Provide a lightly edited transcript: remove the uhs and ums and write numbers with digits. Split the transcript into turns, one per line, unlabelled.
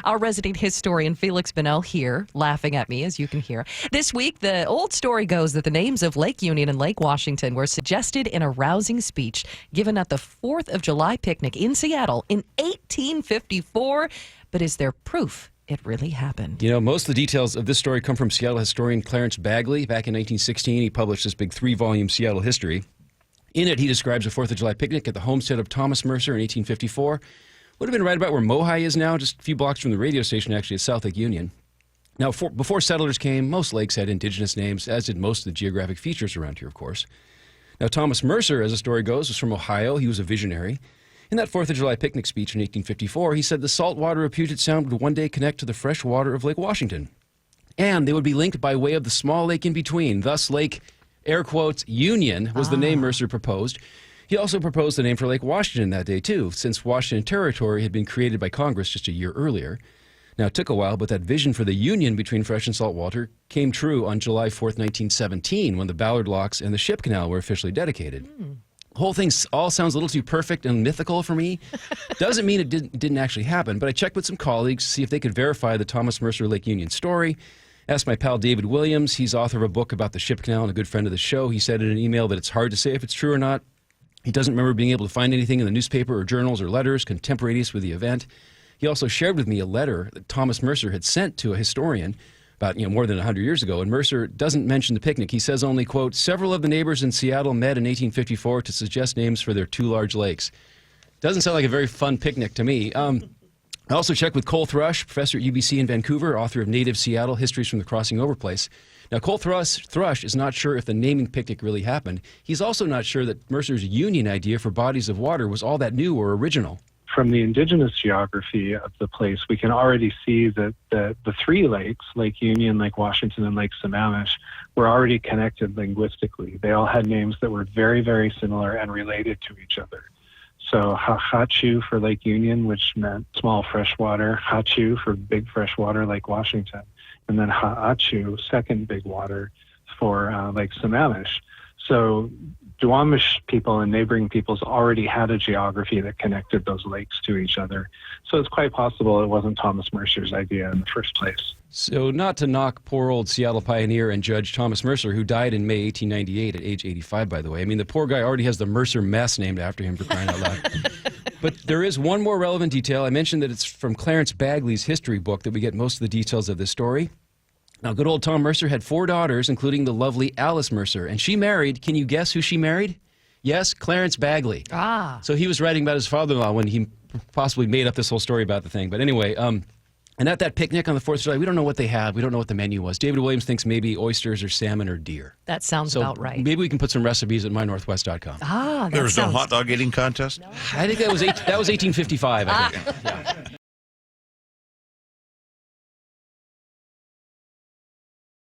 Our resident historian, Feliks Banel, here, laughing at me, as you can hear. This week, the old story goes that the names of Lake Union and Lake Washington were suggested in a rousing speech given at the 4th of July picnic in Seattle in 1854. But is there proof it really happened?
You know, most of the details of this story come from Seattle historian Clarence Bagley. Back in 1916, he published this big 3-volume Seattle history. In it, he describes a 4th of July picnic at the homestead of Thomas Mercer in 1854. Would have been right about where Mohi is now, just a few blocks from the radio station, actually, at South Lake Union. Now, before settlers came, most lakes had indigenous names, as did most of the geographic features around here, of course. Now, Thomas Mercer, as the story goes, was from Ohio. He was a visionary. In that 4th of July picnic speech in 1854, he said the saltwater of Puget Sound would one day connect to the fresh water of Lake Washington. And they would be linked by way of the small lake in between. Thus, Lake, air quotes, Union was the name Mercer proposed. He also proposed the name for Lake Washington that day, too, since Washington Territory had been created by Congress just a year earlier. Now, it took a while, but that vision for the union between fresh and salt water came true on July 4th, 1917, when the Ballard Locks and the Ship Canal were officially dedicated. The whole thing all sounds a little too perfect and mythical for me. Doesn't mean it didn't actually happen, but I checked with some colleagues to see if they could verify the Thomas Mercer Lake Union story. Asked my pal David Williams. He's author of a book about the Ship Canal and a good friend of the show. He said in an email that it's hard to say if it's true or not. He doesn't remember being able to find anything in the newspaper or journals or letters contemporaneous with the event. He also shared with me a letter that Thomas Mercer had sent to a historian about more than 100 years ago, and Mercer doesn't mention the picnic. He says only, quote, several of the neighbors in Seattle met in 1854 to suggest names for their 2 large lakes. Doesn't sound like a very fun picnic to me. I also checked with Cole Thrush, professor at UBC in Vancouver, author of Native Seattle, Histories from the Crossing Over Place. Now, Cole Thrush is not sure if the naming picnic really happened. He's also not sure that Mercer's union idea for bodies of water was all that new or original.
From the indigenous geography of the place, we can already see that the 3 lakes, Lake Union, Lake Washington, and Lake Sammamish, were already connected linguistically. They all had names that were very, very similar and related to each other. So Hachu for Lake Union, which meant small freshwater, Hachu for big freshwater, Lake Washington, and then Ha'achu, second big water, for Lake Sammamish. So Duwamish people and neighboring peoples already had a geography that connected those lakes to each other. So it's quite possible it wasn't Thomas Mercer's idea in the first place.
So not to knock poor old Seattle pioneer and judge Thomas Mercer, who died in May 1898 at age 85, by the way. I mean, the poor guy already has the Mercer mess named after him, for crying out loud. But there is one more relevant detail. I mentioned that it's from Clarence Bagley's history book that we get most of the details of this story. Now, good old Tom Mercer had 4 daughters, including the lovely Alice Mercer. And she married, can you guess who she married? Yes, Clarence Bagley. So he was writing about his father-in-law when he possibly made up this whole story about the thing. But anyway, and at that picnic on the 4th of July, we don't know what they had. We don't know what the menu was. David Williams thinks maybe oysters or salmon or deer.
That sounds about right.
Maybe we can put some recipes at mynorthwest.com.
There was no hot dog eating contest?
No. I think that was 1855, I think. Yeah.